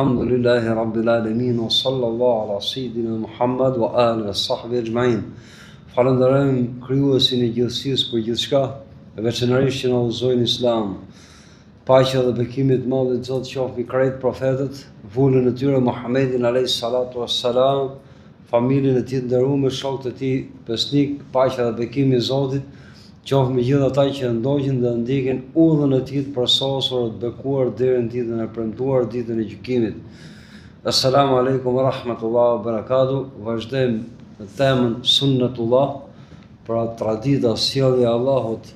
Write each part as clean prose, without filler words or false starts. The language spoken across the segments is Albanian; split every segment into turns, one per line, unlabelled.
Alhamdulillahi Rabbil Alamin wa sallallahu ala Sayyidina Muhammad wa alihi wa sahbihi ajma'in. Falenderojmë krijuesin e gjithësisë për gjithçka, veçanërisht që na udhëzoi në Islam. Paqja dhe bekimi i Madhit Zot qoftë mbi krejt profetët, vullën e tyre Muhammedin alayhis salatu wassalam, familjen e tij të nderuar, shokët e tij besnik, paqja dhe bekimi i Zotit qoftë me gjithë ata që ndoqën dhe ndjekin udhën e tij të përsosur, të bekuar deri në ditën e premtuar, ditën e gjykimit. Assalamu alaikum wa rahmatullahi wa barakatuh. Vazhdojmë në temën Sunnatullah, pra tradita, sjellja e Allahut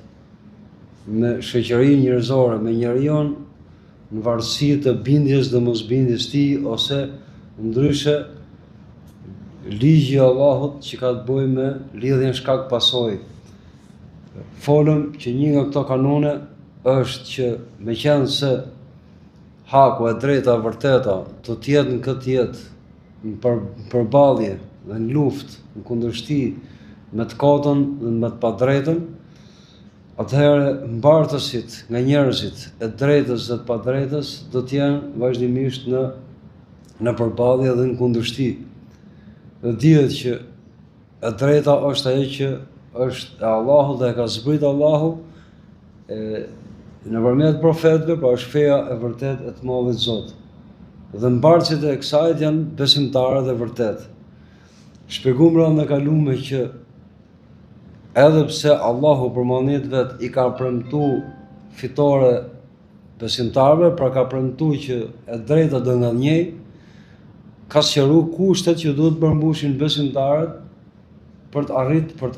me shoqërinë njerëzore, me njeriu në varësi të bindjes dhe mosbindjes tij, ose ndryshe ligji i Allahut që ka të bëjë me lidhjen shkak pasojë. Folëm që një nga këto kanone është që meqenëse se haku e drejta e vërteta do të jetë në këtë jetë, në përballje dhe në luftë, në kundërshti me të kotën dhe me të padrejtën, atëherë mbartësit nga njerëzit e drejtës dhe të padrejtës do të jenë vazhdimisht në përballje dhe në kundërshti. Dhe dihet që e drejta është ajo që është e Allahu dhe e ka zbrit Allahu nëpërmjet profetëve, pra është feja e vërtet e të Madhit Zot. Dhe mbartësit e kësajt janë besimtarët e vërtet. Shpjeguam rreth e kaluar që edhe pse Allahu për mënyrë vet i ka premtuar fitore besimtarëve, pra ka premtuar që e drejta do nga njëj, ka sqaruar kushtet që duhet përmbushin besimtarët për të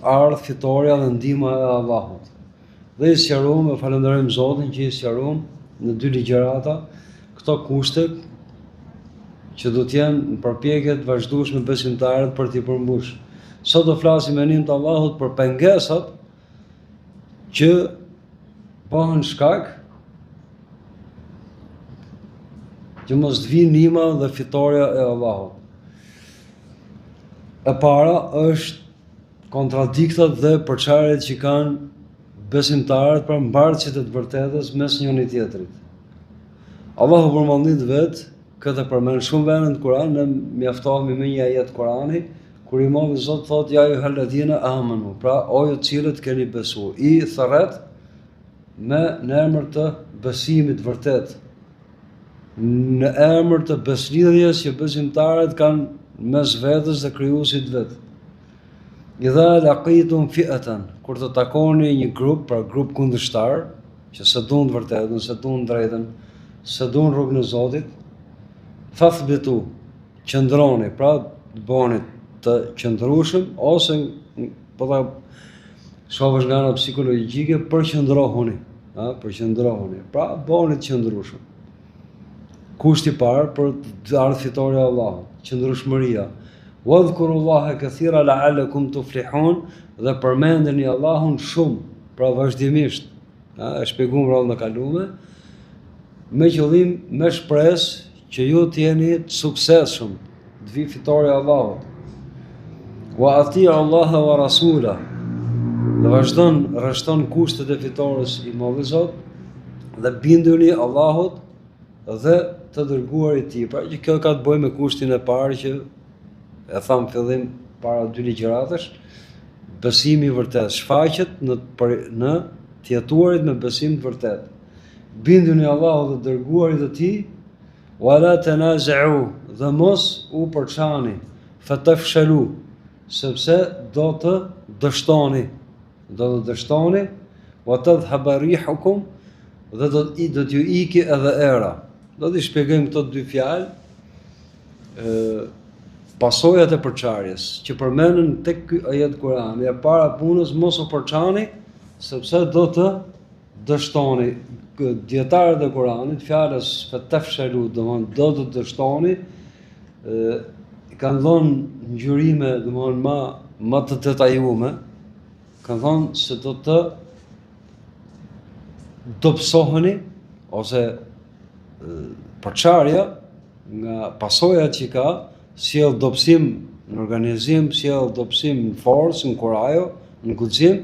ardhur fitoria dhe ndihma e Allahut. Dhe i sqaruam, e falenderojmë Zotin që i sqaruam në dy ligjërata këto kushte që do të jenë në përpjekje të vazhdueshme besimtarët për t'i përmbushur. Sot do flasim me nimë të Allahut për pengesat që bëhen shkak që mos të vinë ndihma dhe fitoria e Allahut. E para është kontradiktat dhe përçarjet që kanë besimtarët për mbartësit e të vërtetës mes njëri tjetrit. Allahu përmendit vet, këtë përmend shumë vende në Kur'an, ne mjaftohemi me një ajet Kur'ani, kur i Madhi Zot thotë ja ayyuhalladhina amanu, pra o ju të cilët keni besuar, i thërret në emër të besimit vërtet, në emër të beslidhjes që besimtarët kanë mes vetes dhe krijuesit vet. Idha laqitum fi'atan, kur të takoni një grup, pra grup kundërshtar, që se duan të vërtetën, se duan drejtën, se duan rrugën e Zotit, fathbitu, qëndroni, pra të bëni të qëndrueshëm, ose po ta shohësh nga ana psikologjike, përqendrohuni, përqendrohuni, pra bëni të qëndrueshëm. Kushti i parë për të ardhur fitoria e Allahut, qëndrueshmëria. Wadhkurullaha kathira la'allakum tuflihun, dhe përmendeni Allahun shumë, pra vazhdimisht. E shpjeguam rreth në kalume, me qëllim, me shpresë që ju të jeni të suksesshëm, të vi fitoria e Allahut. Wa ati'u Allaha wa rasula, dhe rreshton kushtet e fitores i Madhit Zot, dhe binduni Allahut dhe të dërguarit të tij. Pra që kjo ka të bëjë me kushtin e parë që e tham fillim para dy ligjëratash, besimi i vërtet shfaqet në të jetuarit me besim të vërtet. Binduni Allahut dhe dërguarit të tij, wala tanaza'u, dhe mos u përçani, fatafshalu, sepse do të dështoni, wa tadhhaba rihukum, dhe do t'ju iki edhe era. Do t'i shpjegojmë këto dy fjalë, pasojat e përçarjes që përmenden tek ky ajet Kur'ani. E para punës mos u përçani, sepse do të dështoni. Dietarët e Kur'anit, fjalës fatafshalu, domthonë do të dështoni, kanë dhënë ngjyrime, domthonë më të detajume, kanë thënë se do të dobësoheni, ose përçarja nga pasojat që ka, sjell dobësim në organizim, sjell dobësim në forcë, në kurajo, në guxim,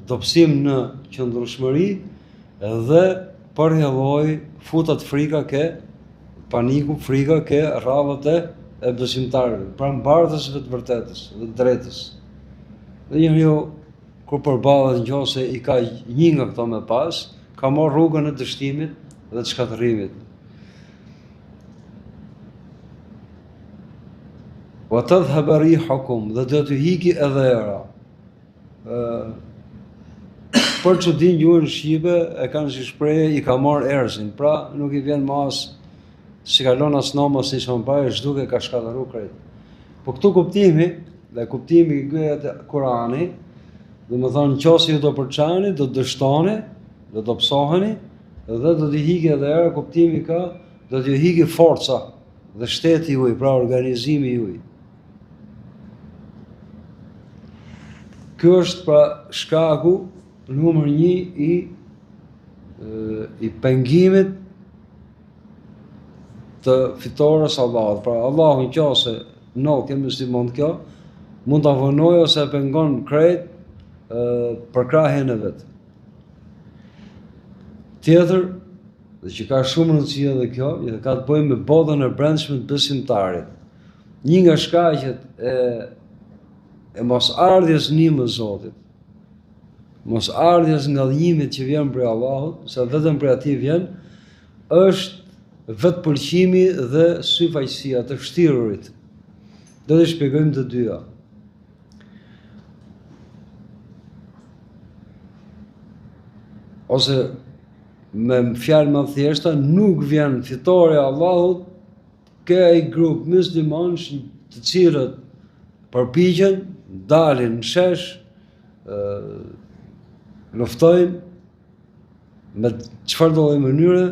dobësim në qëndrueshmëri dhe për nevojë futat frika ke paniku, frika ke rradhët e besimtarëve, pra mbartësve të vërtetës, dhe të drejtës. Dhe njeriu kur përballet nëse i ka një nga këto me pas, ka marrë rrugën e dështimit dhe të shkatërrimit. Wa tadhhab rihukum, dhe do të hiki edhe era. Për çudin gjuhën shqipe e kanë si shprehje i ka marrë erësin, pra nuk i vjen mas si kalon as namaz si shambaj, çdo ka shkatëruar krejt. Po këtu kuptimi, dhe kuptimi i këtyre Kurani, do të thonë nëse ju do përçani, do dështoni, do të psoheni dhe do t'i hiki edhe era, kuptimi ka, do t'ju hiki forca dhe shteti juaj, pra organizimi juaj. Kjo është pra shkaku numër 1 i pengimit të fitores Allahut. Pra Allahu nëse kemi si mund kjo, mund ta vonojë ose e pengon krejt për krahjen e vet. Tjetër, dhe që ka shumë rëndësi edhe kjo, dhe ka të bëjë me botën e brendshme të besimtarit. Një nga shkaqet e mosardhjes ndihmës së Zotit, mosardhjes nga dhënimit që vjen prej Allahut, se vetëm prej atij vjen, është vetpëlqimi dhe syfaqësia të vështirurit. Do të shpjegojmë të dyja. Ose me fjalë më thjeshta, nuk vjen fitore Allahut ke ai grup muslimanësh të cilët përpiqen, dalin në shesh, luftojnë me çfarë do lloj mënyre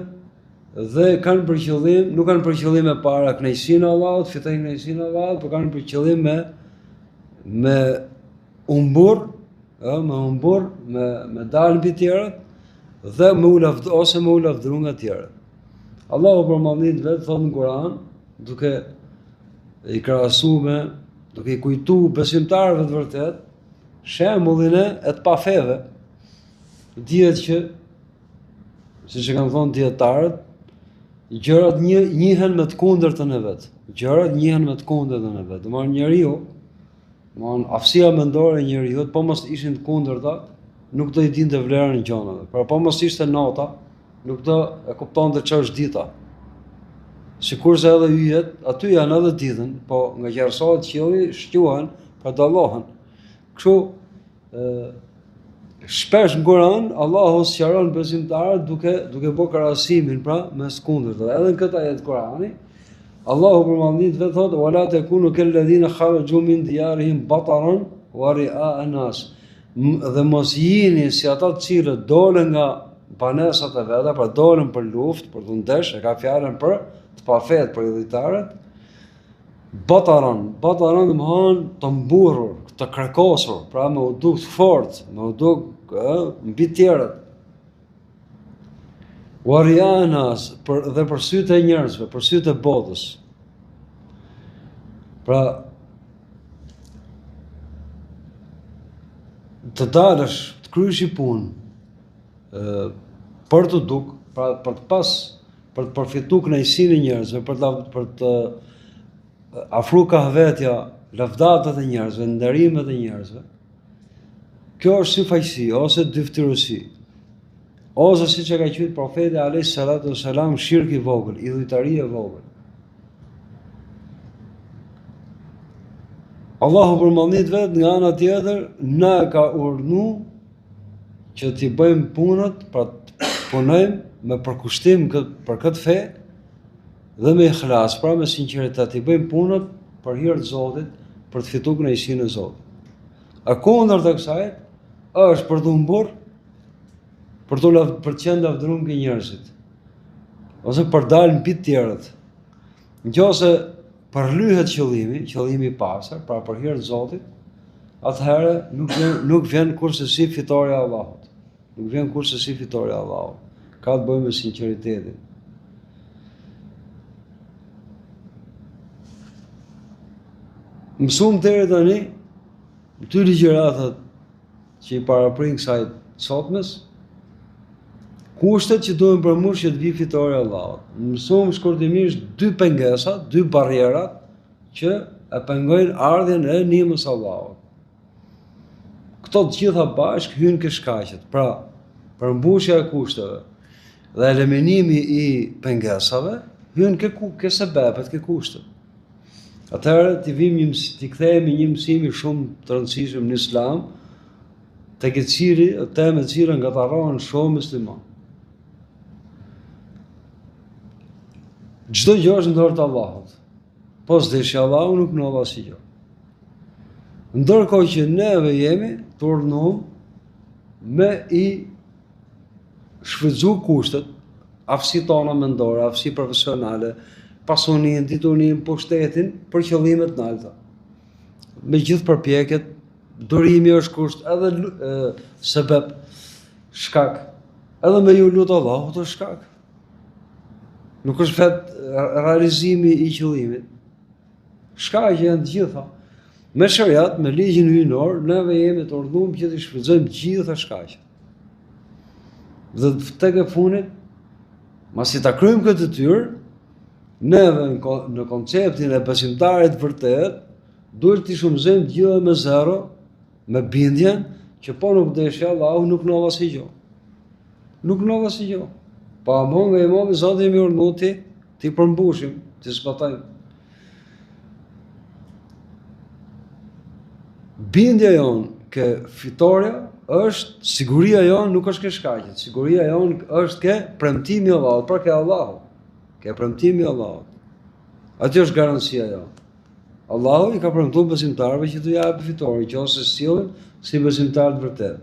dhe kanë për qëllim, nuk kanë për qëllim e para kënaqësinë e Allahut, fitojnë kënaqësinë e Allahut, por kanë për qëllim me humbur, me dalë mbi tjerët dhe me u lavdëru nga tjerët. Allahu për mëndit vetë thotë në Kur'an, duke i krahasuar, duke i kujtuar besimtarëve të vërtet, shembullin e të pafeve. Dihet që, siç e kanë thonë dietarët, gjërat njihen me të kundërtën e vet. Gjërat njihen me të kundërtën e vet. Domthonë njeriu, aftësia mendore e njeriu, po mos ishin të kundërta, nuk do i dinte vlerën e gjërave. Pra po mos ishte nata, nuk do e kuptonte ç'është është dita. Sikurse edhe yjet, aty janë edhe ditën, po nga që erësohet qielli, shquhen, pra dallohen. Kështu shpesh në Kur'an Allahu sqaron besimtarët duke bërë krahasimin pra mes kundërtave. Edhe në këtë ajet Kur'ani Allahu përmendit vetë thotë: "Wala takunu kalladhina kharaju min diyarihim bataran wa ri'a an-nas." Dhe mos jini si ata të cilët dolën nga banesat e veta, pra dolën për luftë, për të ndesh, e ka fjalën për të pafet, për idhujtarët. Bataran do të thonë të mburrur, të krakosur, pra me u duk të fortë, me u duk mbi tjerët. Wa ri'a an-nas, dhe për sytë e njerëzve, për sytë e botës. Pra të dalësh, të kryesh punë për të duk, pra për të përfituar kënaqësinë e njerëzve, për të afruar kahvetja, lavdatat e njerëzve, ndarimet e njerëzve. Kjo është syfaqësi ose dyftëruesi. Ose siç e ka thënë profeti alayhis salatu wassalam, shirk i vogël, idhujtaria e vogël. Allahu përmendit vetë nga ana tjetër, na ka urdhëruar që t'i bëjmë punët, pra të punojmë me përkushtim për këtë fe dhe me ikhlas, pra me sinqeritet, t'i bëjmë punët për hir të Zotit, për të fituar kënaqësinë e Zotit. A kundërta kësaj është për të humbur, për të qenë lavdëruar nga njerëzit, ose për dalë mbi të tjerët. Nëse përlyhet qëllimi i pastër, pra për hir të Zotit, atëherë nuk vjen kurse si fitoria e Allahut. Nuk vjen kurse si fitoria e Allahut. Ka të bëjë me sinqeritetin. Mësuam deri tani dy ligjëratat që i paraprin kësaj sotmes, Kushtet që duhen përmbush që të vi fitore Allahut. Mësojmë shkurtimisht 2 pengesa, 2 barrierat që e pengojnë ardhjen e nimës Allahut. Këto të gjitha bashkë hynë ke shkaqet. Pra, përmbushja e kushteve dhe eliminimi i pengesave hynë ke sebepet, ke kushtet. Atëherë t'i kthehemi një mësimi shumë të rëndësishëm në Islam, tek temë të cilën ngatarohen shumë muslimanë. Çdo gjë është në dorë të Allahut. Po s'deshi Allahu nuk ndodh asgjë. Ndërkohë që neve jemi të urdhëruar me i shfrytzu kushtet, aftësitë tona mendore, aftësi profesionale, pasuninë, diturinë, pushtetin për qëllime të larta. Me gjithë përpjekjet, durimi është kusht, edhe sebeb, shkak, edhe me ju lut Allahut është shkak. Nuk është vetë realizimi i qëllimit. Shkaqe janë të gjitha. Me shariat, me ligjin hyjnor, neve jemi të urdhëruar që të shfrytëzojmë gjitha shkaqet. Dhe tek e funit, masi ta kryejmë këtë detyrë, neve në konceptin e besimtarit vërtet, duhet të shumëzojmë gjitha me zero, me bindjen që po nuk deshi Allahu nuk ndodh asgjë. Nuk ndodh asgjë. Pa monga e modhi Zoti jemi urdhëruar ti përmbushim, ti zbatojmë. Bindja jonë ke fitoria është, siguria jonë nuk është ke shkaqet, siguria jonë është ke premtimi i Allahut, pra ke Allahu, ke premtimi i Allahut. Aty është garancia jonë. Allahu i ka premtuar besimtarëve që t'u japë fitoren, nëse sillen si besimtar të vërtet.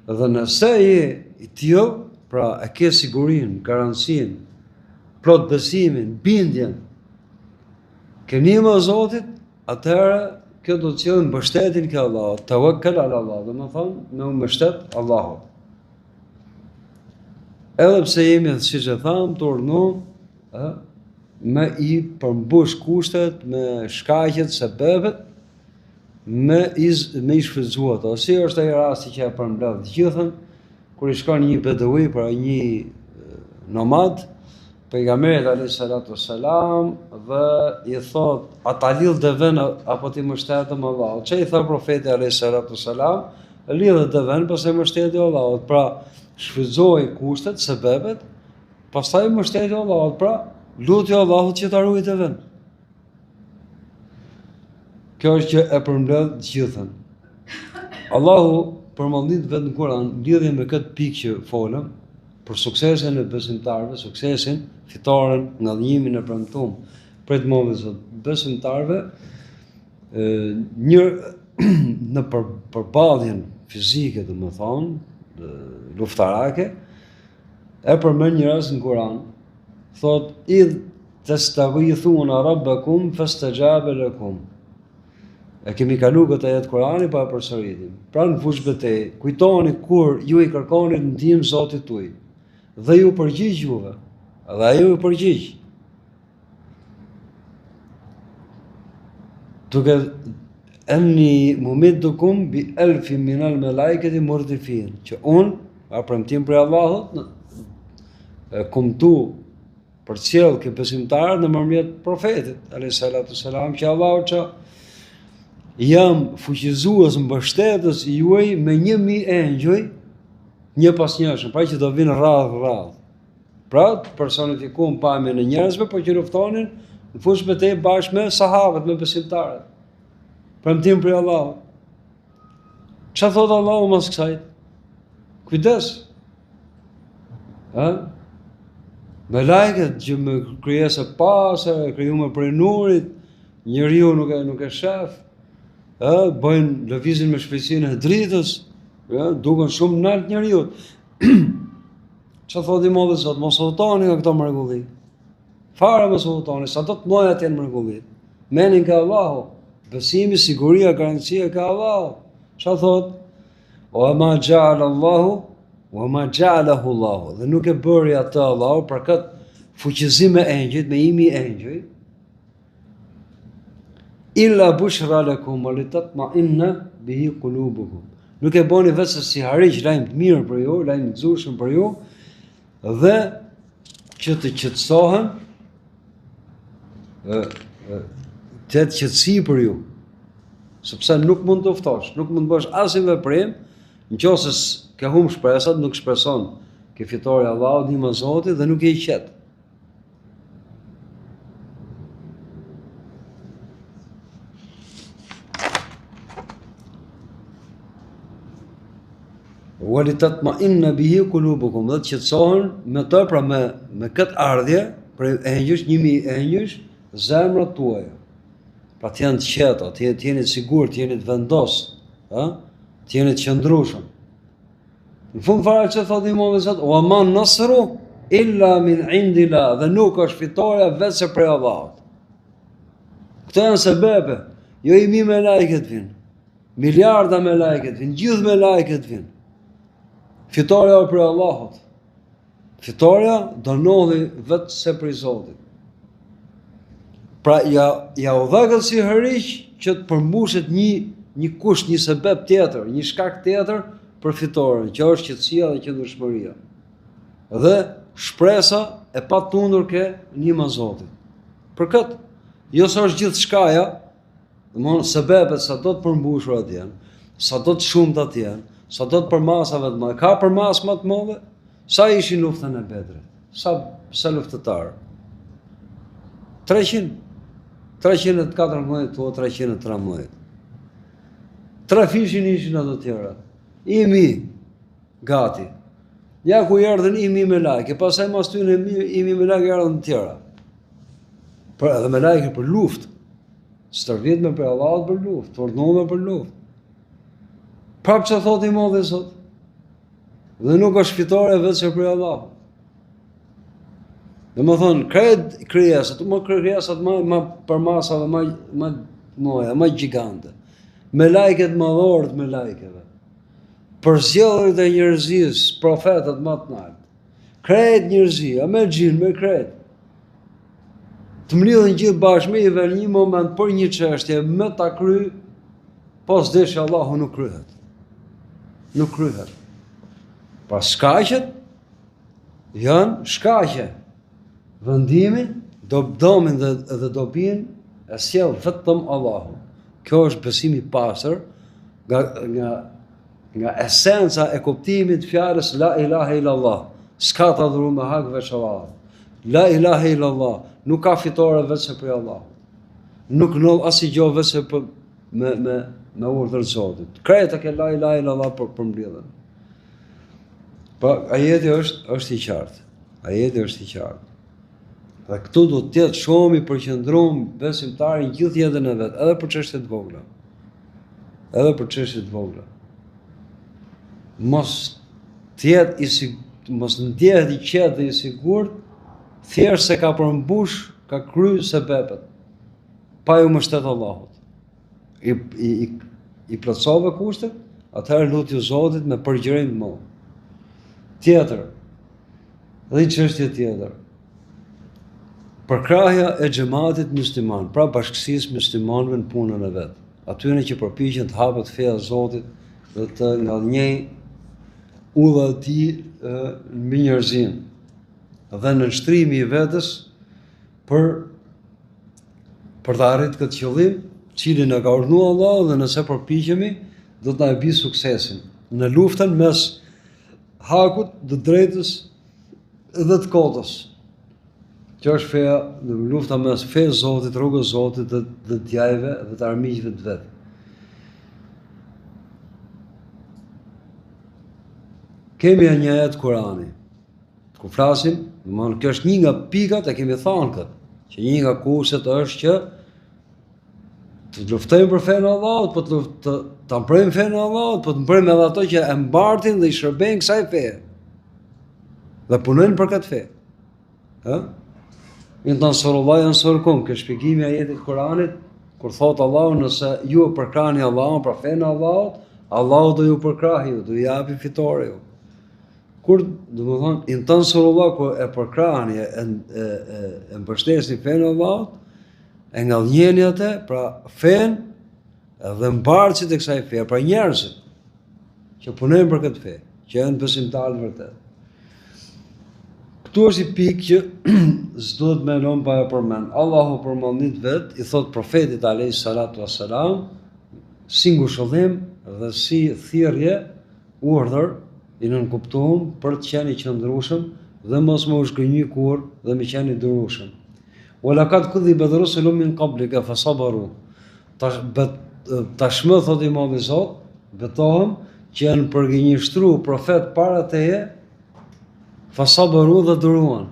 Dhe nëse je i tillë, pra e ke sigurinë, garancinë, plot besimin, bindjen, ke nima e Zotit, atëherë kjo do të qëllë mbështetin ke Allahut, tawakkal ala Allah, dhe më thonë, me u mbështet Allahut. Edhe pse jemi, siç e thamë, të urdhëruar me i përmbush kushtet, me shkaqet, sebepet, me i shfrytëzuar ato. Si është ai rasti që e përmbledh të gjithën, kur i shkon një beduj, pra një nomad, pejgamberit alayhis salatu wassalam, dhe i thot, a ta lidh devën apo ti mbështetëm Allahut? Çe i tha profeti alayhis salatu wassalam, lidh devën pastaj mbështeti Allahut. Pra, shfrytëzoi kushtet, sebepet, pastaj mbështeti Allahut. Pra, lutja Allahut që ta ruajë devën. Kjo është që e përmbledh të gjithën. Allahu përmendit vetë në Kur'an, lidhje me këtë pikë që folëm, për suksesin e besimtarëve, suksesin, fitoren, ngallëmimin e premtuar për të mëdhtë besimtarëve, në përballjen fizike, domethënë, luftarake, e përmend një rast në Kur'an, thot idh tastaghithuna rabbakum fastajaba lakum. E kemi kalu këtë ajet Kurani pa e përsëritim. Pra në fushë betejë, kujtoni kur ju i kërkoni ndihmë Zotit tuaj, dhe ju përgjigj juve, dhe ai ju përgjigj. Duke enni mumiddukum bi elfin minal malaikati murdifin, që unë, a premtim për Allahut, kumtu për cjell ke besimtarët nëpërmjet profetit, alayhis salatu wassalam, që Allahu që jam fuqizues mbështetës juaj me 1000 engjëj, një pas njëshëm, pra që do vinë radh. Pra të personifikuan pamjen e njerëzve, por që luftonin në fushë betejë bashkë me sahabët, me besimtarët. Premtim për Allahut. Çfarë thot Allahu mas kësaj? Kujdes. Me lajket që me krijesa pasër, krijuar prej nurit, njeriu nuk e shef. Bëjnë lëvizjen me shpejtësinë e dritës, duken shumë nalt njeriu. Çfarë thotë i modhi Zot, mos udhëtoni nga këto mrekulli. Fare mos udhëtoni, sa do të mëdha të jenë mrekullit. Menin ka Allahu, besimi, siguria, garancia ka Allahu. Çfarë thotë? Wa ma ja'ala Allahu wa ma ja'alahu Allahu. Dhe nuk e bëri atë Allahu për këtë fuqizim me engjëjt, me 1000 engjëj. Illa bushra lakum wa litatma'inna bihi qulubukum. Nuk e bëni vetë si hariq, lajm të mirë për ju, lajm të gëzueshëm për ju, dhe që të qetësohen, të jetë qetësi për ju, sepse nuk mund të uftosh, nuk mund të bësh asnjë veprim, nëse ke humb shpresat, nuk shpreson ke fitore Allahut, ndihma e Zotit dhe nuk je i qetë. Walitatma'inna bihi qulubukum, dhe të qetësohen me të, pra me këtë ardhje për engjësh, 1000 engjësh, zemrat tuaja. Pra të janë të qeta, të jeni të sigurt, të jeni të vendosur, të jeni të qëndrueshëm. Në fund fare që thotë Imam Zot, wa ma nasru illa min indillah, dhe nuk është fitoria vetëm prej Allahut. Këto janë sebebe, jo i mi me lajket vinë, miliarda me lajket vinë, gjithë me lajket vinë. Fitoria është prej Allahut. Fitoria do ndodhi vetëm prej Zotit. Pra ja u dha këtë si hëriq që të përmbushet një kusht, një sebeb tjetër, një shkak tjetër për fitoren, që është qetësia dhe qëndrueshmëria. Dhe shpresa e patundur ke ndihma e Zotit. Për këtë, jo se është gjithë shkaja, domthonë sebebet sa do të përmbushura të jenë, sa do të shumta të jenë, sa do të përmasave të mëdha. Ka përmas më të mëdha? Sa ishin luftën e Bedrit? Sa luftëtarë? 314, 313. 3 fishin ishin ato tjera. 1000 gati. Ja ku erdhën 1000 me lajke, pastaj mas tyre 1000 me lajke erdhën të tjera. Por edhe me lajke për luftë. Stërvitme për Allahut për luftë, urdhënume për luftë. Prapë që thotë Imam Zot. Dhe nuk është fitore vetëm për Allahut. Dhe më thonë, krejt krijesat, krijesat më përmasave, më gjigante, me lajket madhorët me lajkeve, përzgjedhërit e njerëzisë, profetët më të lartë, krejt njerëzia, me xhin, me krejt, të mlidhen gjithë bashkë me i vënë një moment për një çështje me ta kry, po s'desh Allahu nuk kryhet. Nuk kryhet. Pra shkaqet janë shkaqe. Vendimin, domin dhe dobin e sjell vetëm Allahu. Kjo është besimi i pastër nga esenca e kuptimit fjalës la ilaha illallah. S'ka të adhuruar me hak veç Allahut. La ilaha illallah, nuk ka fitore vetëm për Allahut. Nuk ndodh asgjë vetëm me urdhër të Zotit. Krejt ke la ilaha illallah për mbledhjen. Po ajeti është i qartë. Ajeti është i qartë. Dhe këtu do të jetë shumë i përqendruar besimtari në gjithë jetën e vet, edhe për çështje të vogla. Edhe për çështje të vogla. Mos ndjehet i qetë dhe i sigurt, thjesht se ka përmbush, ka kryer sebepet, pa ju mbështet Allahut. I plotësove kushtet, atëherë lutju Zotit me përgjërim të madh. Tjetër, dhe një çështje tjetër. Përkrahja e xhamatit musliman, pra bashkësisë muslimanëve në punën e vet. Atyre që përpiqen të hapet feja e Zotit dhe të ngallnjej udha e tij mbi njerëzim. Dhe në nështrimi i vetes për të arritur këtë qëllim, cilin e ka urdhëruar Allahu, dhe nëse përpiqemi, do të na bëjë suksesin në luftën mes hakut, të drejtës dhe të kotës. Që është feja, lufta mes fejës Zotit, rrugës Zotit dhe djajve dhe të armiqve të vetë. Kemi një ajet Kurani. Kur flasim, kjo është një nga pikat, e kemi thënë këtë, që një nga kushtet është që të luftojmë për fejën e Allahut, po të mprejmë fejën e Allahut, po të mprejmë edhe ato që e mbartin dhe i shërbejnë kësaj feje. Dhe punojnë për këtë fejë. In tansurullahi yansurkum, kjo shpjegimi i ajetit Kuranit, kur thot Allahu, nëse ju e përkrahni Allahun, pra fenë Allahut, Allahu do ju përkrahë, do ju japi fitore ju. Kur, domethënë, in tansurullah, kur e përkrahni, e mbështesni fenë Allahut, e ngallnjeni atë, pra fenë dhe mbartësit e kësaj feje, pra njerëzit që punojnë për këtë fe, që janë besimtarë vërtet. Këtu është i pikë që s'duhet me lënë pa e përmend. Allahu përmendit vet i thot profetit alayhis salatu wassalam si ngushëllim dhe si thirrje urdhër i nënkuptuar për të qenë i qëndrueshëm dhe mos më ushgënjy kur dhe me qenë i durueshëm. Walaqad kudhiba rusulun min qablika fasabaru. Tashmë thot Imam i Zot, betohem që janë përgënjeshtruar profet para teje, fasabaru dhe duruan.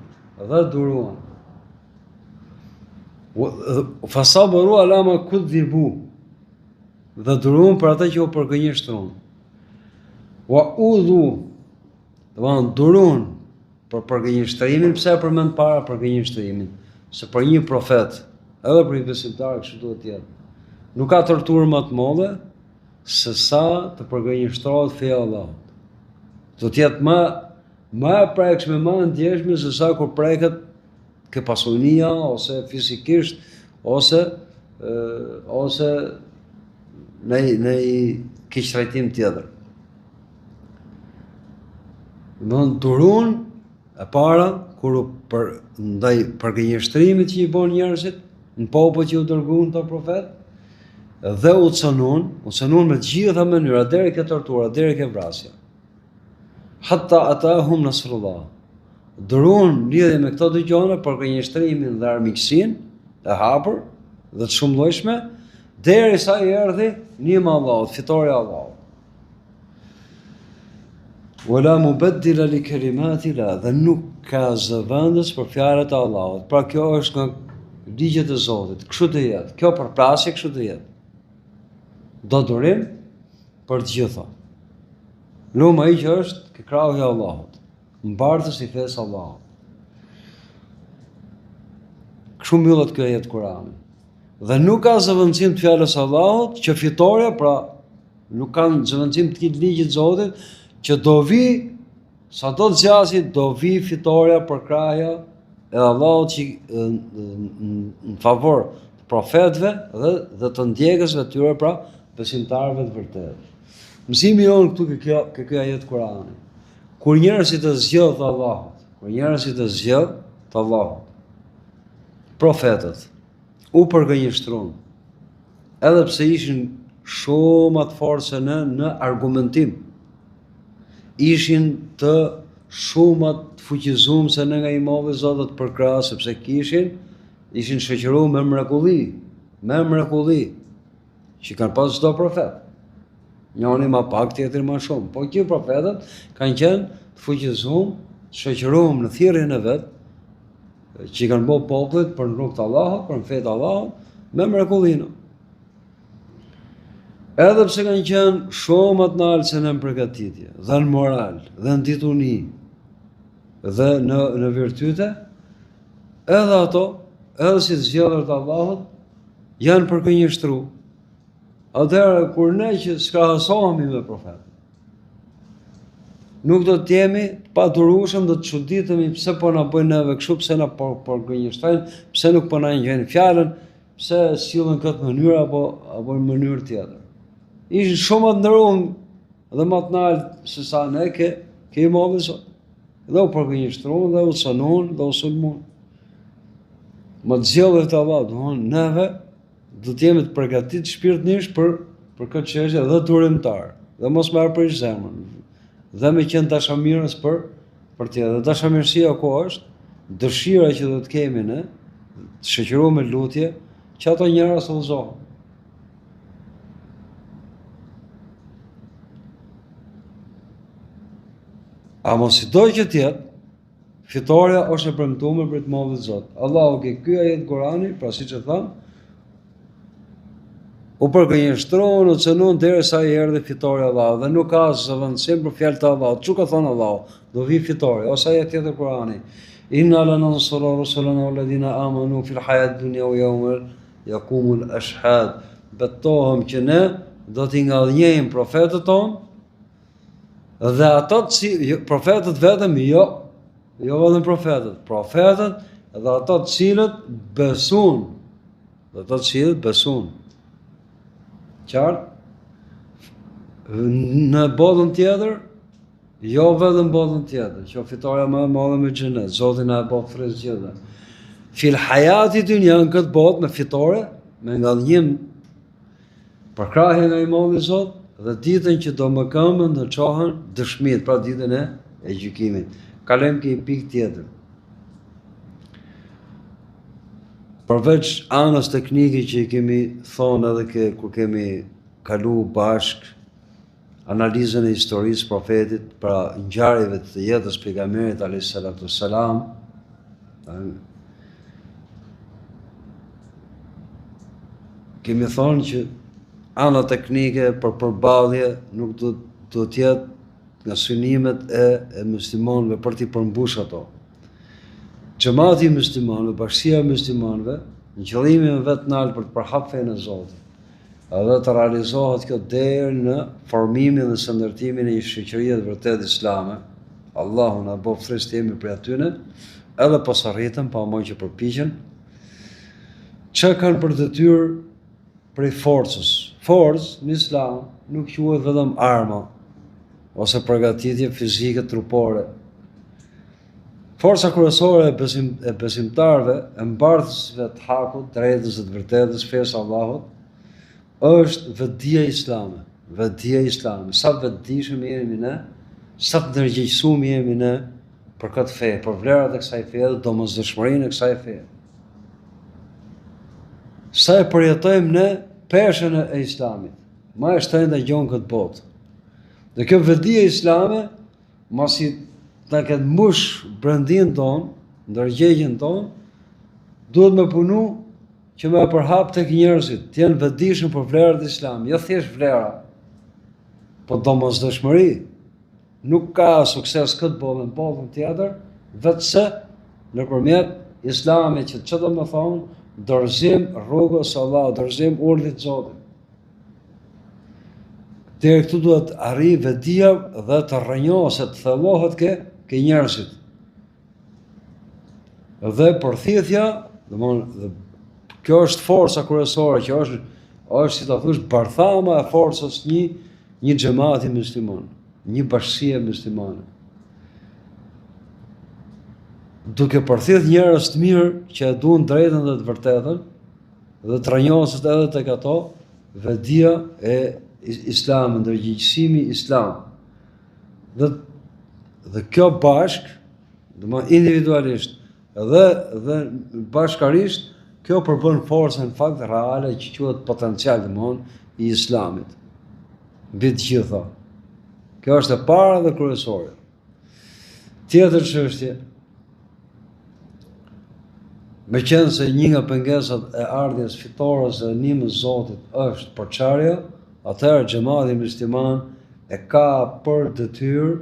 Fasabaru ala ma kudhibu. Dhe duruan për ata që u përgënjeshtruan. Wa udhu, domethënë duruan për përgënjeshtrimin, pse e përmend para përgënjeshtrimin? Se për një profet, edhe për një besimtar kështu duhet të jetë. Nuk ka torturë më të madhe se sa të përgënjeshtrohet feja e Allahut. Do të jetë më e prekshme, më e ndjeshme se sa kur preket ke pasunia ose fizikisht ose në keq trajtim tjetër. Domthon durun e para kur ndaj përgënjeshtrimit që i bën njerëzit në popull që u dërguan të profet, dhe u cënun me gjitha mënyra deri ke tortura, deri ke vrasja. Hatta atahum nasrullah. Durun lidhje me këto dy gjëra, përgënjeshtrimin dhe armiqsinë e hapur dhe të shumëllojshme, derisa i erdhi ndihma e Allahut, fitoria e Allahut. Wala mubaddila li kalimati la, dhe nuk ka zëvendës për fjalët e Allahut. Pra kjo është nga ligjet e Zotit. Kështu të jetë. Kjo përplasje kështu të jetë. Do durim për të gjitha. Luma ai që është ke krahu i Allahut, mbartës i fesë Allahut. Kështu mbyllet kjo ajet Kurani. Dhe nuk ka zëvendësim të fjalës së Allahut që fitoria, pra nuk kanë zëvendësim të këtij ligjit të Zotit që do vi, sa do të zgjasi, do vi fitoria për krahja e Allahut që në favor të profetëve dhe të ndjekësve të tyre, pra besimtarëve të vërtetë. Mësimi jonë këtu ke kjo ajet Kurani. Kur njerëzit e zgjedh të Allahut, profetët u përgënjeshtruan, edhe pse ishin shumë më të fortë se në argumentim, ishin të shumë të fuqizuar se ne nga Imam i Zotit për krah, sepse ishin shoqëruar me mrekulli që kanë pas çdo profet. Njëri më pak, tjetri më shumë, po këto profetët kanë qenë të fuqizuar, shoqëruar në thirrjen e vet, që kanë bërë popullit për rrugt të Allahut, për fetë të Allahut, me mrekullinë. Edhe pse kanë qenë shumë të naltë në përgatitje, dhe në moral, dhe në dituni, dhe në virtyte, edhe ato, edhe si të zgjedhur të Allahut, janë përgënjeshtruar. Atëherë kur ne që skrahasohemi me profetin, nuk do të jemi pa durueshëm, do të çuditemi pse po na bëjnë neve kështu, pse na përgënjeshtrojnë, pse nuk po na ngjajnë fjalën, pse sillen këtë mënyrë apo në mënyrë tjetër. Ishin shumë të ndëruar dhe më të naltë se sa ne ke Imam i Zotit. Dhe u përgënjeshtruan dhe u cënuan dhe u sulmuan. Më të zgjedhur të Allahut, domthonë neve do të jemi të përgatitur shpirtërisht për këtë çështje dhe durimtar, dhe mos marr për zemrën, dhe me qenë dashamirës për tjetër. Dhe dashamirësia ku është? Dëshira që do të kemi ne, të shoqëruar me lutje, që ato njerëz të udhëzohen. A mos i do që tjetë, fitoria është e premtuar për të Madhit Zot. Allahu ke ky ajet Kurani, pra siç e tham, u përgënjeshtruan, u cënuan derisa i erdhi fitoria e Allahut, dhe nuk ka zëvendësim për fjalët e Allahut. Çu ka thënë Allahu, do vi fitoria, ose ajet tjetër Kurani. Inna lanansuru rusulana walladhina amanu fil hayat dunya wa yawma yaqumul ashhad. Betohem që ne do t'i ngallënjejmë profetët tonë, dhe ato profetët vetëm, jo vetëm profetët dhe ato të cilët besuan. Qartë? Në botën tjetër, Jo vetëm botën tjetër, që fitoria më e madhe me xhenet, Zoti na e bë frizë gjithë. Fil hayati dunya në këtë botë me fitore, me ngallënjim për krahje nga i madhi Zot, dhe ditën që do më këmbën do çohen dëshmit, pra ditën e gjykimit. Kalojmë ke një pikë tjetër. Përveç anës teknike që i kemi thonë edhe kur kemi kalu bashk analizën e historisë profetit, pra ngjarjeve të jetës pejgamberit alayhis salatu wassalam, kemi thonë që ana teknike për përballje nuk do të jetë nga synimet e muslimanëve për t'i përmbush ato. Xhamati i muslimanëve, bashkia e muslimanëve, në qëllimin e vet nalt për të përhap fenë e Zotit, edhe të realizohet kjo deri në formimin dhe shëndërtimin e një shoqërie të vërtet islame. Allahu na bëf frizë të jemi prej atyne, edhe pas arritëm, pa më që përpiqen, që kanë për detyrë prej forcës. Forcë në islam nuk quhet vetëm arma ose përgatitje fizike trupore. Forca kryesore e besimtarëve, e mbartësve të hakut, drejtës dhe të vërtetës, fesë Allahut, është vetdia islame. Vetdia islame. Sa vetëdijshëm jemi ne, sa të ndërgjegjësuar jemi ne për këtë fe, për vlerat e kësaj fe dhe domosdoshmërinë e kësaj fe. Sa e përjetojmë ne peshën e islamit, ma e shtrenjtë gjon këtë botë. Dhe kjo vetdia islame, masi ta ketë mbush brendin ton, ndërgjegjen ton, duhet me punu që me përhap tek njerëzit, të jenë vetëdijshëm për vlerat e islamit, jo thjesht vlera, po domosdoshmëri. Nuk ka sukses këtë botë në botën tjetër, vetëse nëpërmjet islamit, që çdo më thonë, dorëzim rrugës së Allahut, dorëzim urdhit të Zotit. Deri këtu duhet arrijë vetdia dhe të rrënjoset, të thellohet ke njerëzit. Dhe përthithja, domthonë, kjo është forca kryesore, që është si ta thosh barthama e forcës një xhamati musliman, një bashkie muslimane. Duke përthith njerëz të mirë që e duan drejtën dhe të vërtetën, dhe të rrënjoset edhe tek ato, vetdia e islamit, ndërgjegjësimi islam. Dhe kjo bashk, domthonë individualisht dhe bashkarisht, kjo përbën forcën në fakt reale që quhet potencial domthonë i islamit. Mbi të gjitha. Kjo është e para dhe kryesore. Tjetër çështje, meqense një nga pengesat e ardhjes fitores e ndihmës Zotit është përçarja, atëherë xhamati musliman e ka për detyrë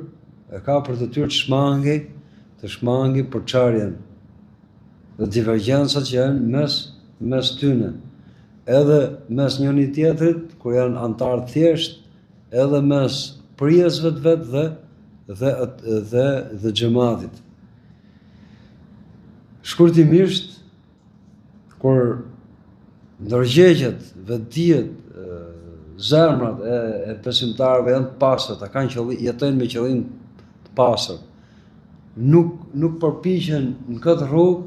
të shmangi përçarjen dhe divergjencat që janë mes tyne, edhe mes njëri tjetrit, kur janë antarë thjesht, edhe mes prijesve të vet dhe xhamatit. Shkurtimisht, kur ndërgjegjet, vetdijet, zemrat e besimtarëve janë të pastërta, jetojnë me qëllim të pastër, nuk përpiqen në këtë rrugë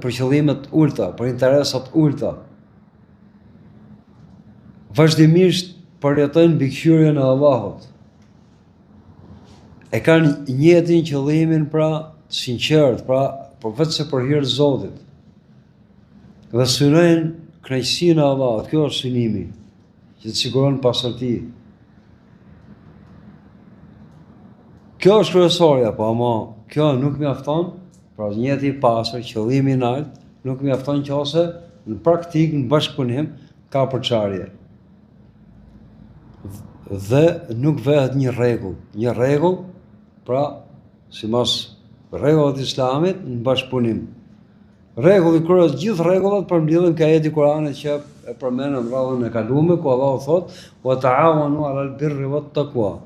për qëllimet ulta, për interesat ulta. Vazhdimisht përjetojnë mbi kthyrjen e Allahut. E kanë njëtin qëllimin pra të sinqert, pra vetëm për hir të Zotit. Dhe synojnë kënaqësinë e Allahut. Kjo është synimi që të siguron pastërti. Kjo është kryesorja, po ama kjo nuk mjafton, pra njëti i pastër, qëllimi i lartë, nuk mjafton nëse në praktik, në bashkëpunim, ka përçarje. Dhe nuk vehet një rregull, pra sipas rregullat e Islamit në bashkëpunim. Rregulli kryes gjithë rregullat përmbledhen ka ajeti Kuranit që e përmendëm radhën e kaluar, ku Allahu thotë: "Wa ta'awanu 'alal birri wat taqwa."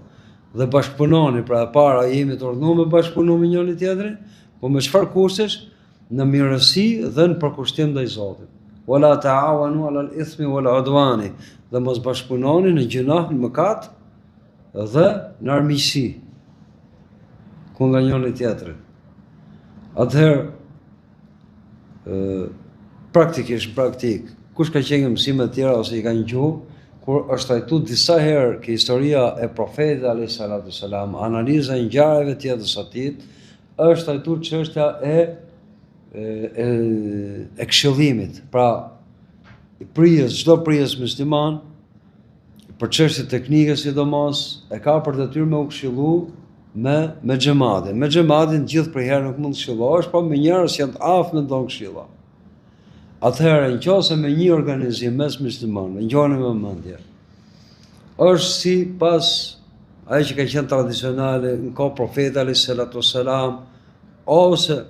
Dhe bashkëpunoni, pra e para jemi të urdhëruar me bashkëpunu me njëri tjetrin, po me çfarë kushtesh? Në mirësi dhe në përkushtim ndaj Zotit. "Wala ta'awanu 'alal ithmi wal 'udwani." dhe mos bashkëpunoni në gjunah, në mëkat dhe në armiqësi kundër njëri tjetrit. Atëherë praktik, kush ka qenë në mësime të tjera ose i ka njohur, kur është trajtu disa herë ke historia e profetit alayhis salatu selam, analiza e ngjarjeve të jetës së tij, është trajtu çështja e këshillimit. Pra, çdo prijes musliman për çështje teknike sidomos e ka për detyrë me u këshillu me xhamatin. Me xhamatin gjithë për herë nuk mund të këshillohesh, po me njerëz që janë të aftë me don këshilla. Atëherë, nëse me një organizim mes muslimanëve, ngjoni me mendje, është si pas ajo që ka qenë tradicionale në kohë profetit alayhis salatu wassalam, ose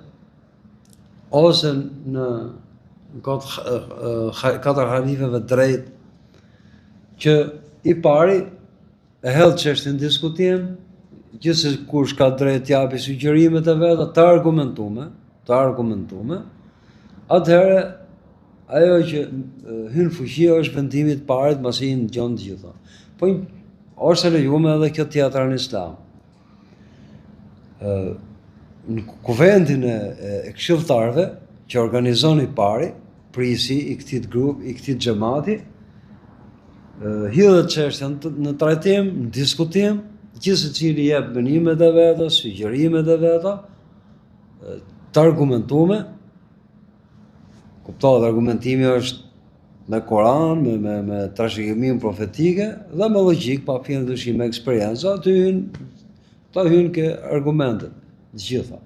në kohë katër halifeve drejt, që i pari e hedh çështën në diskutim, gjithsesi kush ka drejt japi sugjerimet e veta të argumentume, atëherë ajo që hyn fuqia është vendimi i parit mbasi i ngjon të gjitha. Po është lejuar edhe kjo tjetër në Islam. Në kuvendin e këshilltarëve që organizon i pari, prisi i këtij grupi, i këtij xhamati, hidhet çështja në trajtim, në diskutim, gjithë secili jep menimet e veta, sugjerimet e veta, të argumentume. Kuptohet, argumentimi është me Koran, me trashëgiminë profetike dhe me logjik, pa fjalë dyshim, me eksperiencë, ta hyn ke argumentet të gjitha.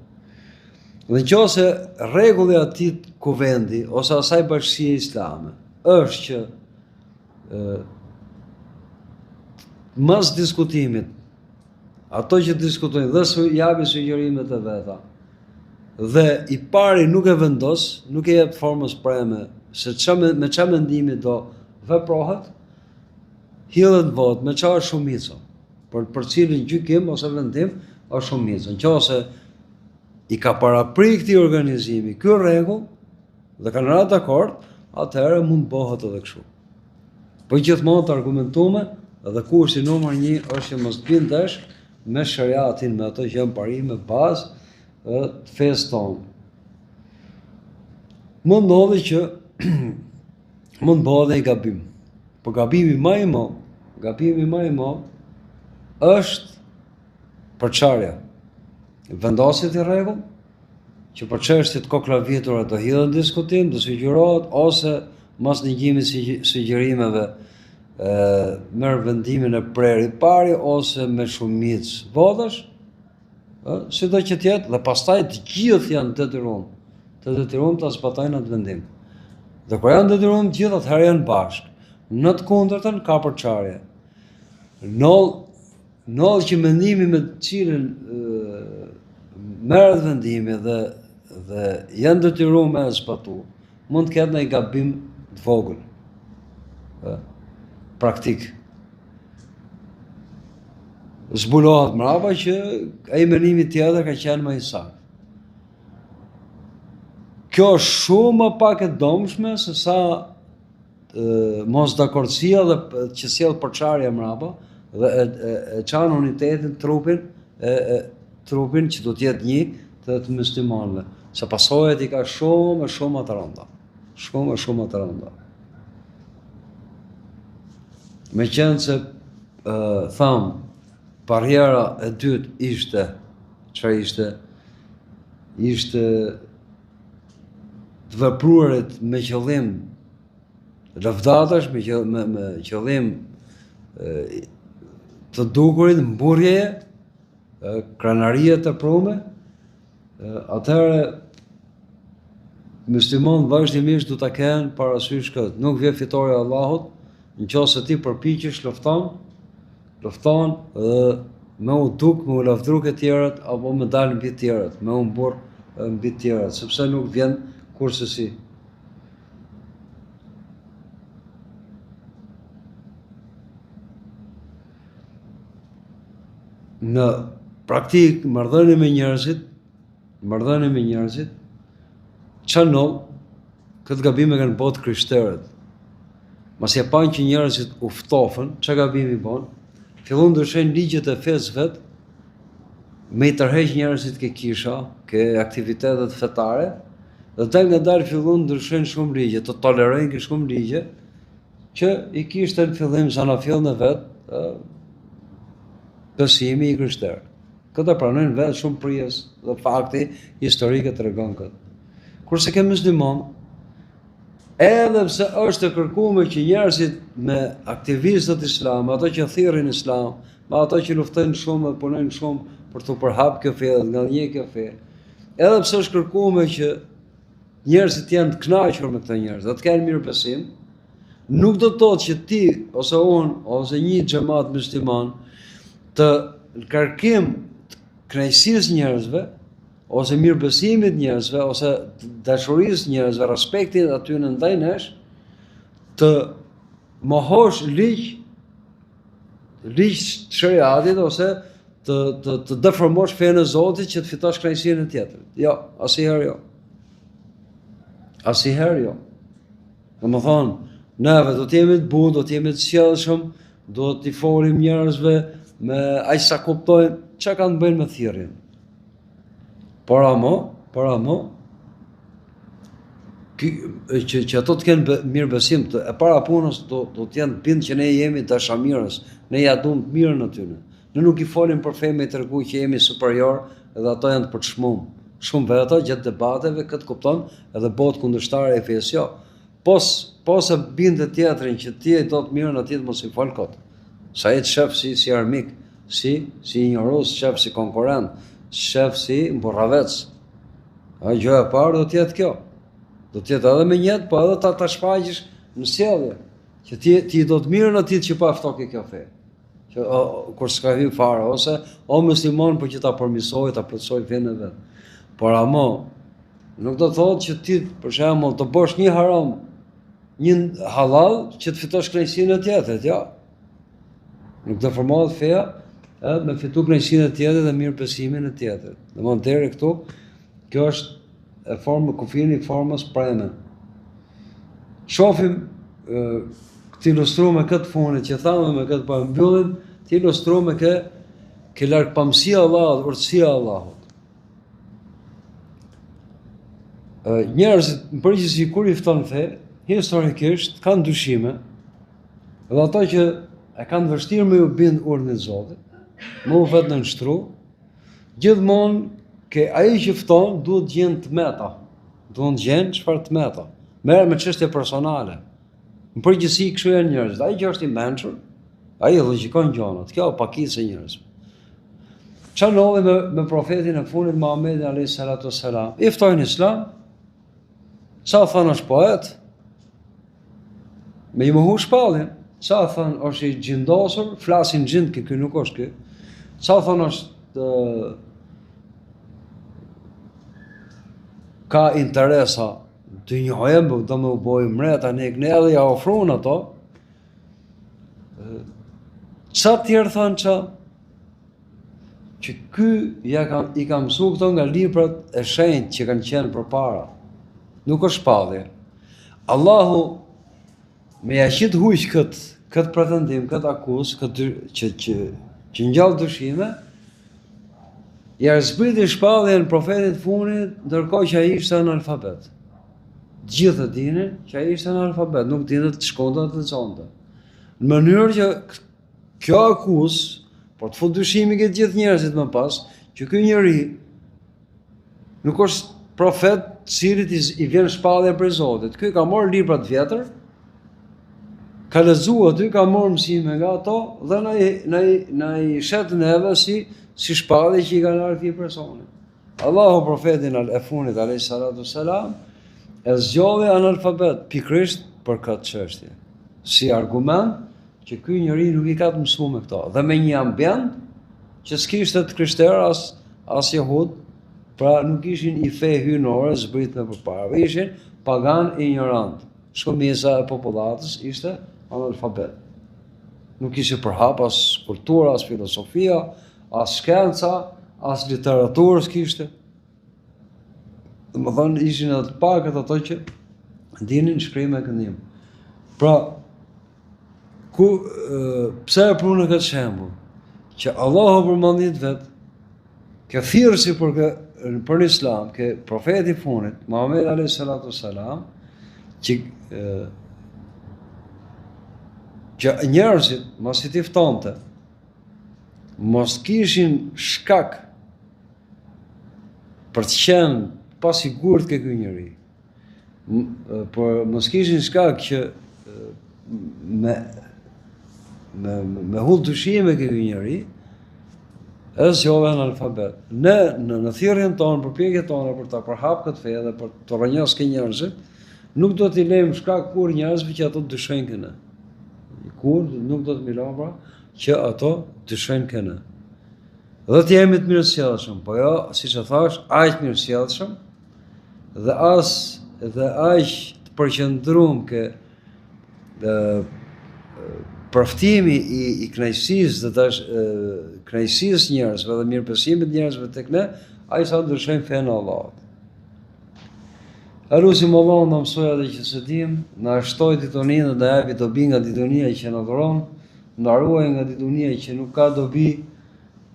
Dhe nëse rregulli i atij kuvendi ose asaj bashkie islame është që mas diskutimit, ato që diskutojnë dhe japin sugjerimet e veta, dhe i pari nuk e vendos, nuk e jep formës preme se me çfarë mendimi do veprohet, hidhet vot me çfarë shumica, për cilin gjykim ose vendim është shumica. Nëse i ka paraprit këtij organizimi ky rregull dhe kanë rënë dakord, atëherë mund bëhet edhe kështu. Po gjithmonë të argumentume, dhe kushti numër 1 është që mos bindesh me shariatin, me ato që janë parime bazë të fesë tonë. Mund ndodhi që mund bëhet dhe i gabim. Po gabimi më i madh është përçarja. Vendosit i rregull që për çështje të koklavitura do hidhen diskutim, do sugjerohet, ose mas negjimit sugjerimeve merr vendimin e prerë i pari ose me shumicë votash, sido që të jetë, dhe pastaj të gjithë janë detyruar ta zbatojnë atë vendim. Dhe kur janë detyruar të gjithë, atëherë janë bashkë. Në të kundërtën ka përçarje. Në që mendimi me të cilën merret vendimi dhe janë detyruar me zbatu, mund të ketë ndonjë gabim të vogël. Praktik. Zbulohet mbrapa që ai mendimi tjetër ka qenë më i saktë. Kjo është shumë më pak e domshme se sa mosdakordësia dhe që sjell përçarja mbrapa dhe e çan unitetin trupin që do të jetë një të muslimanëve. Sa pasojat i ka shumë të rënda. Shumë të rënda. Meqense tham, barriera e dytë ishte të vepruarit me qëllim lavdatash, me qëllim të dukurit, mburjeje, krenarie të prume, atëherë muslimanët vazhdimisht du ta kenë parasysh këtë. Nuk vjen fitoria e Allahut nëse ti përpiqesh lufton dhe me u lavdru ke tjerët apo me dalë mbi tjerët, me u mbur mbi tjerët, sepse nuk vjen kurse si. Në praktik, marrëdhënie me njerëzit, çano këtë gabim e kanë botë krishterët. Mos e panë që njerëzit u ftofën, çka gabimi bën, fillon ndryshojnë ligjet e fesë vet, me i tërheq njerëzit ke kisha, ke aktivitetet fetare, dhe dal nga dalë fillon ndryshojnë shumë ligje, të tolerojnë ke shumë ligje, që i kishte në fillim zanafillën e vet, besimi i krishterë. Këtë pranojnë vetë shumë prijes dhe fakti historike tregon këtë. Kurse ke musliman, edhe pse është e kërkuar që njerëzit me aktivistët islam, ato që thirrin islam, me ato që luftojnë shumë dhe punojnë shumë për të përhap kjo fe, nga një kjo fe, edhe pse është kërkuar që njerëzit janë të kënaqur me këto njerëz, dhe të kenë mirëbesim, nuk do të thotë që ti ose unë ose një xhamat musliman të në kërkim të kënaqësisë njerëzve, ose mirëbesimit njerëzve, ose dashurisë njerëzve, respektit aty në ndaj nesh, të mohosh ligj shariatit, ose të deformosh fenë e Zotit që të fitosh kënaqësinë e tjetrit. Jo, asnjëherë jo. Asnjëherë jo. Domethënë, neve do të jemi të butë, do të jemi të sjellshëm, do t'i folim njerëzve me aq sa kuptojnë çka kanë të bëjnë me thirrjen. Para mo, që ato të kenë mirë besim, e para punës do të jenë bind që ne jemi dashamirës, ne ja duam të mirën atyre. Ne nuk i folim për fe me tregu që jemi superior edhe ato janë për të shmum. Shumë vetë gjatë debateve këtë kupton edhe botë kundërshtare e fesë. Jo. Po se bindet tjetrin që ti do të mirën atij mos i fol kot. Sa e shef si armik, si injoros, shef si konkurrent, shef si mburravec. Gjëja e parë do të jetë kjo. Do të jetë edhe me njët, po edhe ta shfaqësh në sjellje, që ti do të mirën atij që pa ftoke kjo fe. Që kur s'ka hyrë fare, ose o musliman për që ta përmisoj, ta plotësoj fenë e vet. Por nuk do të thotë që ti për shembull të bësh një haram, një halal që të fitosh kënaqësinë e tjetrit, jo. Nuk do formohet feja me fitu kënaqësinë e tjetrit dhe mirëbesimin e tjetrit. Domthonë deri këtu, kjo është e formë kufini formës preme. Shohim të ilustruar me këtë funit që thamë me këtë pa mbyllim, të ilustruar me ke largpamësia e Allahut, urtësia e Allahut. Njerëzit në përgjithësi kur i fton fe, historikisht kanë dyshime, dhe ato që e kanë vështirë me u bind urdhnit e Zotit, me u vetë nënshtru, gjithmonë ke ai që fton duhet gjën të meta. Duhet gjën çfarë të meta. Merr me çështje personale. Në përgjithësi kështu janë njerëzit. Ai që është i mençur, ai logjikon gjonat. Kjo pakicë e njerëzve. Çfarë ndodhi me profetin e fundit Muhamedit alayhis salatu wassalam? I ftojnë islam. Sa thënë është poet, me i mohu shpallin. Sa thënë është i gjindosur, flasin gjind kë nuk është kë. Sa thënë është ka interesa të njohem, do me u bojë mreta, ne edhe ja ofrun ato. Qa tjerë thënë që ky i ka mësu këto nga librat e shenjtë që kanë qenë për para. Nuk është shpallje. Allahu me jashit huq këtë pretendim, këtë akuzë, që ngjall dyshime, ja zbriti shpalljen profetit funit, ndërkohë që ai ishte analfabet. Gjithë dinin që ai ishte analfabet, nuk dinte të shkonte të lexonte. Në mënyrë që kjo akuzë, por të fut dyshimi këtë gjithë njerëzit më pas, që ky njeri nuk është profet cilit i vjen shpallja për Zotit. Ky ka marrë libra të vjetër, ka lexuar aty, ka marrë mësime nga ato dhe na i shet neve si shpallje që i kanë ardhur këtij personi. Allahu profetin e funit alayhis salatu wassalam e zgjodhi analfabet pikërisht për këtë çështje. Si argument që ky njeri nuk i ka të mësuar me këto dhe me një ambient që s'kishte të krishterë as jehud, pra nuk ishin i fe hynore zbritme përpara, ishin pagan e ignorant. Shumica e popullatës ishte analfabet. Nuk ishte përhap as kultura, as filosofia, as shkenca, as literaturë s'kishte. Domethënë ishin edhe të pakët ato që dinin shkrim e këndim. Pra, Pse e prunë në këtë shembull? Që Allahu përmendit vet, ke thirrsi për Islam, ke profeti i fundit, Muhammed alayhi salatu wassalam, që njerëzit mos i tiftonte, mos kishin shkak për të qenë pasigurt ke ky njeri, por mos kishin shkak që me hull dyshime ke ky njeri, edhe zgjohen alfabet. Ne në thirrjen tonë, përpjekjet tona për ta përhap këtë fe dhe për të rrënjos ke njerëzit, nuk do t'i lejmë shkak kur njerëzve që ato dyshojnë këne. Kur nuk do të milon që ato dyshojnë këne. Dhe të jemi të mirësjellshëm, po jo, siç e thash, aq mirësjellshëm dhe aq të përqendruar ke përftimi i kënaqësisë dhe kënaqësisë njerëzve dhe mirëbesimit njerëzve tek ne, ai sa ndryshojnë fenë e Allahut. Elusim Allah në mësoj edhe që së dim, në ashtoj dituninë dhe në japi dobi nga ditunia që në dhuron, në ruaj nga ditunia që nuk ka dobi,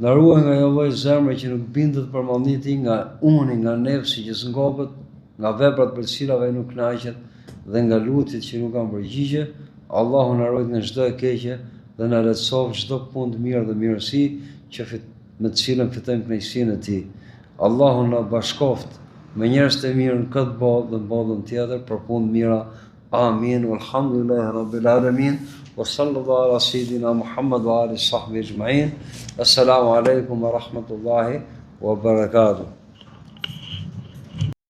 në ruaj nga jo lloj zemre që nuk bindet për mallniti, nga uni, nga nefsi që s'ngopet, nga veprat për cilave nuk kënaqet dhe nga lutjet që nuk kanë përgjigje. Allahu na ruaj nga çdo e keqe dhe na lehtësoj çdo punë të mirë dhe mirësi që me të cilën fitojmë kënaqësinë e tij. Allahu na bashkoft me njerëz të mirë në këtë botë dhe në botën tjetër për punë të mira. Amin. Walhamdulillahi rabbil alamin. Wa sallallahu ala sayyidina Muhammad wa alihi sahbihi ajma'in. Assalamu alaikum wa rahmatullahi wa barakatuh.